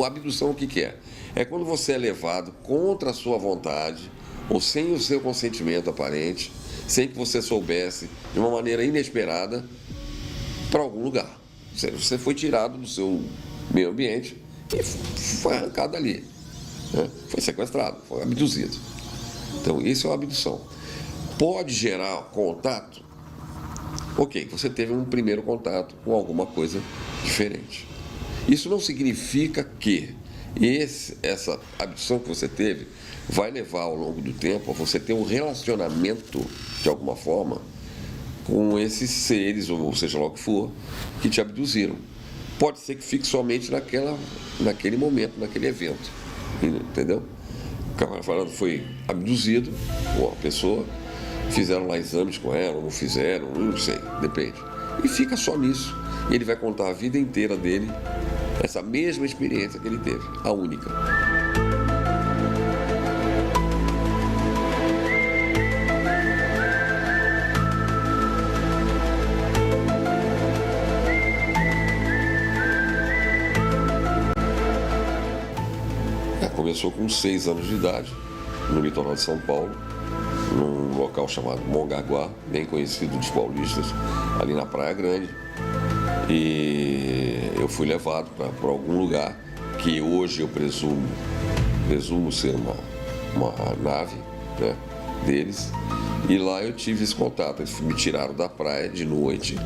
A abdução o que que é? É quando você é levado contra a sua vontade ou sem o seu consentimento aparente, sem que você soubesse, de uma maneira inesperada, para algum lugar. Você foi tirado do seu meio ambiente e foi arrancado dali, né? Foi sequestrado, foi abduzido. Então, isso é uma abdução. Pode gerar contato? Ok, você teve um primeiro contato com alguma coisa diferente. Isso não significa que essa abdução que você teve vai levar ao longo do tempo a você ter um relacionamento, de alguma forma, com esses seres, ou seja lá o que for, que te abduziram. Pode ser que fique somente naquele momento, naquele evento. Entendeu? O camarada foi abduzido, ou a pessoa, fizeram lá exames com ela, ou não fizeram, não sei, depende. E fica só nisso. E ele vai contar a vida inteira dele, essa mesma experiência que ele teve, a única. Começou com 6 anos de idade, no litoral de São Paulo, num local chamado Mongaguá, bem conhecido dos paulistas, ali na Praia Grande. E eu fui levado para algum lugar que hoje eu presumo ser uma nave, né, deles. E lá eu tive esse contato. Eles me tiraram da praia de noite.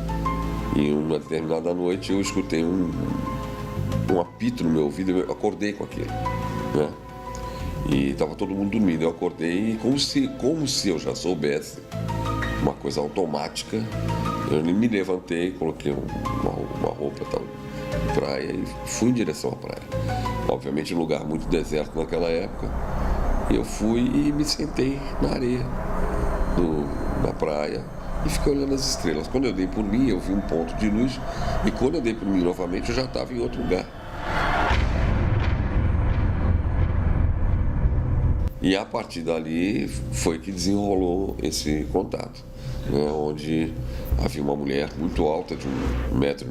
E uma determinada noite eu escutei um apito no meu ouvido e eu acordei com aquilo, né? E estava todo mundo dormindo. Eu acordei e como se eu já soubesse, uma coisa automática, eu me levantei, coloquei uma roupa tal, de praia e fui em direção à praia. Obviamente um lugar muito deserto naquela época. Eu fui e me sentei na areia da praia e fiquei olhando as estrelas. Quando eu dei por mim, eu vi um ponto de luz, e quando eu dei por mim novamente, eu já estava em outro lugar. E a partir dali foi que desenrolou esse contato, né, onde havia uma mulher muito alta, de 1,90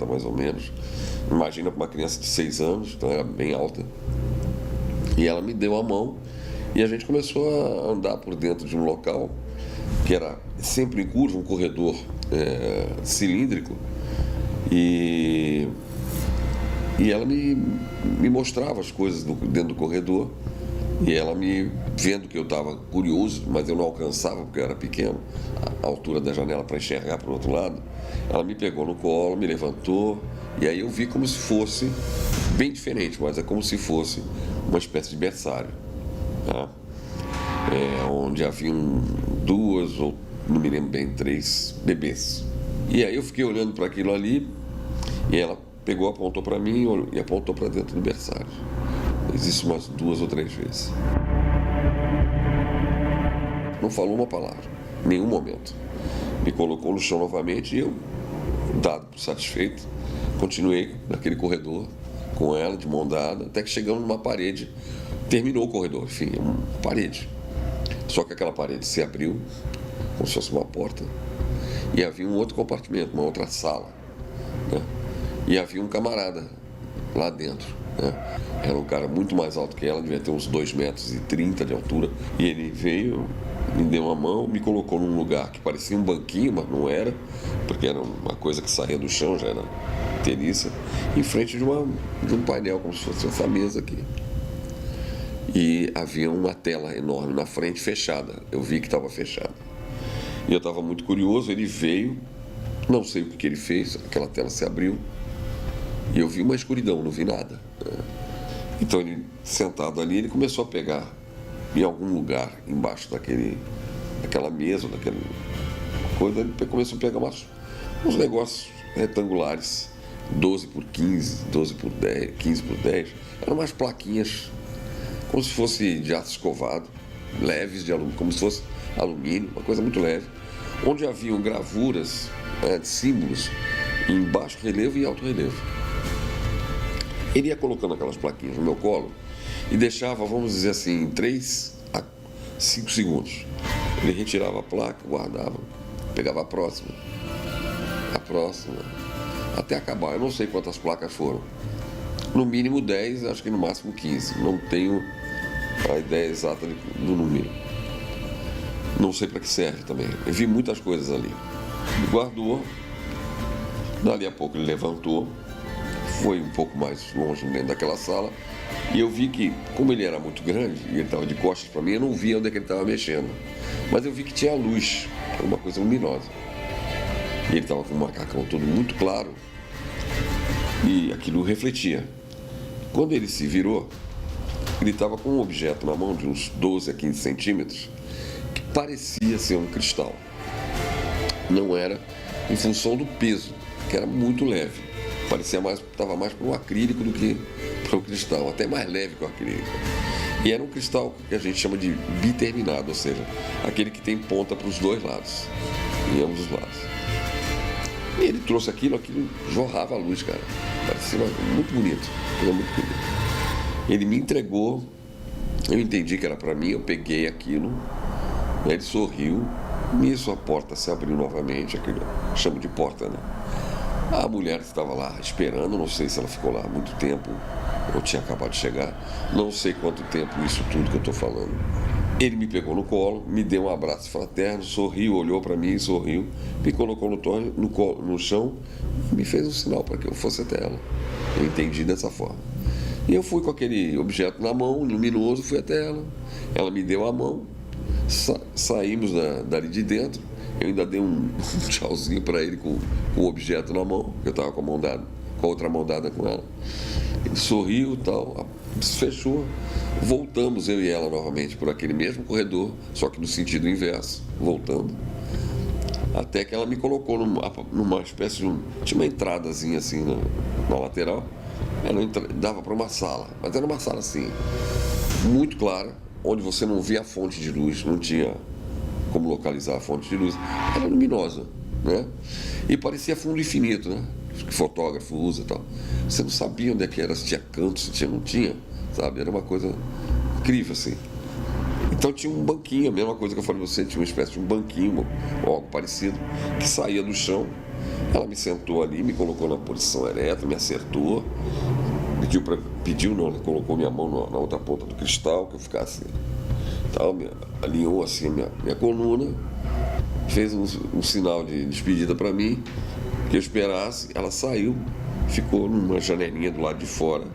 m mais ou menos. Imagina para uma criança de 6 anos, então era bem alta. E ela me deu a mão e a gente começou a andar por dentro de um local que era sempre em curva, um corredor cilíndrico. E ela me mostrava as coisas dentro do corredor. E ela me vendo que eu estava curioso, mas eu não alcançava porque eu era pequeno, a altura da janela para enxergar para o outro lado. Ela me pegou no colo, me levantou, e aí eu vi como se fosse, bem diferente, mas é como se fosse uma espécie de berçário, tá? Onde haviam 2 ou, não me lembro bem, 3 bebês. E aí eu fiquei olhando para aquilo ali, e ela pegou, apontou para mim e apontou para dentro do berçário. Existe umas 2 ou 3 vezes. Não falou uma palavra, em nenhum momento. Me colocou no chão novamente e eu, dado por satisfeito, continuei naquele corredor com ela, de mão dada, até que chegamos numa parede. Terminou o corredor, enfim, uma parede. Só que aquela parede se abriu, como se fosse uma porta, e havia um outro compartimento, uma outra sala, né? E havia um camarada lá dentro, né? Era um cara muito mais alto que ela, devia ter uns 2,30 m de altura. E ele veio, me deu uma mão, me colocou num lugar que parecia um banquinho, mas não era, porque era uma coisa que saía do chão, já era teriça, em frente de um painel, como se fosse essa mesa aqui. E havia uma tela enorme na frente, fechada. Eu vi que estava fechada. E eu estava muito curioso, ele veio, não sei o que ele fez, aquela tela se abriu, e eu vi uma escuridão, não vi nada, né? Então ele, sentado ali, ele começou a pegar em algum lugar embaixo daquela mesa, daquela coisa, ele começou a pegar uns negócios retangulares, 12 por 15, 12 por 10, 15 por 10, eram umas plaquinhas como se fosse de aço escovado, leves de alumínio, como se fosse alumínio, uma coisa muito leve, onde haviam gravuras de símbolos em baixo relevo e alto relevo. Ele ia colocando aquelas plaquinhas no meu colo e deixava, vamos dizer assim, 3 a 5 segundos. Ele retirava a placa, guardava, pegava a próxima, até acabar. Eu não sei quantas placas foram. No mínimo 10, acho que no máximo 15. Não tenho a ideia exata do número. Não sei para que serve também. Eu vi muitas coisas ali. Ele guardou, dali a pouco ele levantou, foi um pouco mais longe dentro daquela sala, e eu vi que, como ele era muito grande e ele estava de costas para mim, eu não via onde é que ele estava mexendo. Mas eu vi que tinha luz, uma coisa luminosa. E ele estava com um macacão todo muito claro e aquilo refletia. Quando ele se virou, ele estava com um objeto na mão de uns 12 a 15 centímetros que parecia ser um cristal. Não era, em função do peso, que era muito leve. Parecia mais, estava mais para um acrílico do que para um cristal, até mais leve que o acrílico. E era um cristal que a gente chama de biterminado, ou seja, aquele que tem ponta para os dois lados, em ambos os lados. E ele trouxe aquilo jorrava a luz, cara. Parecia muito bonito, coisa muito bonita. Ele me entregou, eu entendi que era para mim, eu peguei aquilo, ele sorriu, nisso a porta se abriu novamente, aquilo chamo de porta, né? A mulher estava lá esperando, não sei se ela ficou lá há muito tempo, ou tinha acabado de chegar, não sei quanto tempo isso tudo que eu estou falando. Ele me pegou no colo, me deu um abraço fraterno, sorriu, olhou para mim, sorriu, me colocou no chão e me fez um sinal para que eu fosse até ela. Eu entendi dessa forma. E eu fui com aquele objeto na mão, luminoso, fui até ela. Ela me deu a mão, saímos dali de dentro. Eu ainda dei um tchauzinho para ele com o objeto na mão, que eu estava com a outra mão dada com ela. Ele sorriu e tal, fechou. Voltamos, eu e ela, novamente, por aquele mesmo corredor, só que no sentido inverso, voltando. Até que ela me colocou numa espécie de tinha uma entradazinha assim na lateral. Dava para uma sala, mas era uma sala assim, muito clara, onde você não via a fonte de luz, não tinha como localizar a fonte de luz, era luminosa, né? E parecia fundo infinito, né? Que fotógrafo usa e tal. Você não sabia onde é que era, se tinha canto, se tinha, não tinha, sabe? Era uma coisa incrível, assim. Então tinha um banquinho, a mesma coisa que eu falei pra você, tinha uma espécie de um banquinho, ou algo parecido, que saía do chão. Ela me sentou ali, me colocou na posição ereta, me acertou, colocou minha mão na outra ponta do cristal, que eu ficasse, tal, alinhou assim a minha coluna, fez um sinal de despedida para mim, que eu esperasse. Ela saiu, ficou numa janelinha do lado de fora.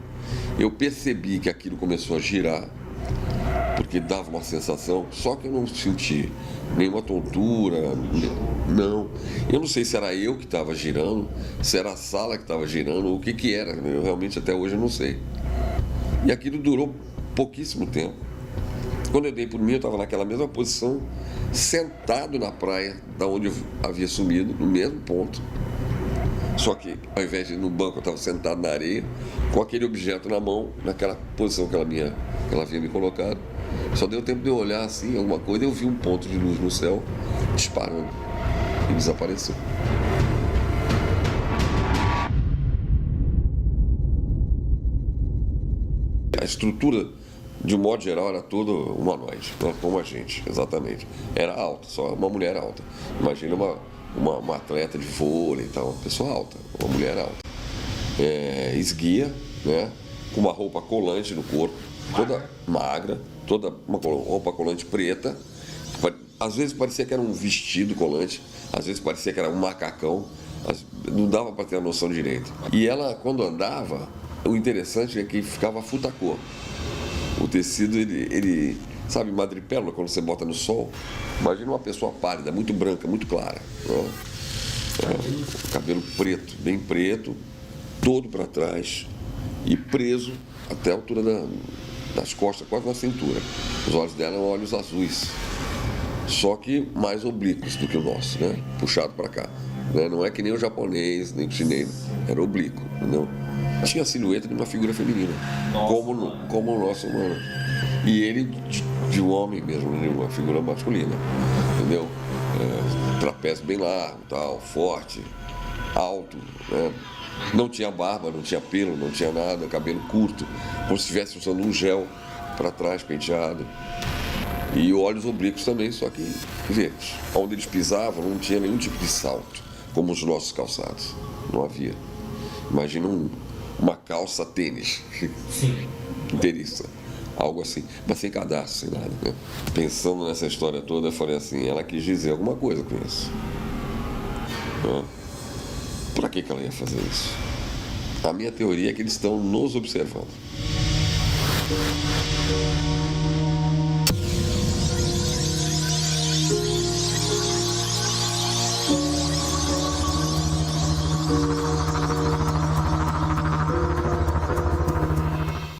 Eu percebi que aquilo começou a girar, porque dava uma sensação, só que eu não senti nenhuma tontura, não. Eu não sei se era eu que estava girando, se era a sala que estava girando, ou o que era. Eu realmente até hoje eu não sei. E aquilo durou pouquíssimo tempo. Quando eu dei por mim, eu estava naquela mesma posição, sentado na praia, da onde eu havia sumido, no mesmo ponto. Só que, ao invés de ir no banco, eu estava sentado na areia, com aquele objeto na mão, naquela posição que ela havia me colocado. Só deu tempo de eu olhar assim, alguma coisa, e eu vi um ponto de luz no céu disparando e desapareceu. A estrutura, de um modo geral, era toda humanoide, né? Como a gente, exatamente. Era alta, só uma mulher alta. Imagina uma atleta de vôlei e tal, uma pessoa alta, uma mulher alta. Esguia, né? Com uma roupa colante no corpo, toda magra, toda uma roupa colante preta. Às vezes parecia que era um vestido colante, às vezes parecia que era um macacão, não dava para ter a noção direito. E ela, quando andava, o interessante é que ficava futacô. O tecido, ele sabe, madrepérola, quando você bota no sol, imagina uma pessoa pálida, muito branca, muito clara, né? Cabelo preto, bem preto, todo para trás e preso até a altura das costas, quase na cintura. Os olhos dela eram olhos azuis, só que mais oblíquos do que o nosso, né? Puxado para cá, né? Não é que nem o japonês, nem o chinês, era oblíquo, entendeu? Tinha a silhueta de uma figura feminina, como o nosso humano. E ele de um homem mesmo, de uma figura masculina, entendeu? Trapézio bem largo, tal, forte, alto, né? Não tinha barba, não tinha pelo, não tinha nada, cabelo curto, como se estivesse usando um gel para trás, penteado. E olhos oblíquos também, só que verdes. Onde eles pisavam não tinha nenhum tipo de salto, como os nossos calçados. Não havia. Imagina um uma calça tênis. Sim. Inteiriça. Algo assim, mas sem cadastro, sem nada. Né? Pensando nessa história toda, eu falei assim, ela quis dizer alguma coisa com isso. Né? Para que ela ia fazer isso? A minha teoria é que eles estão nos observando.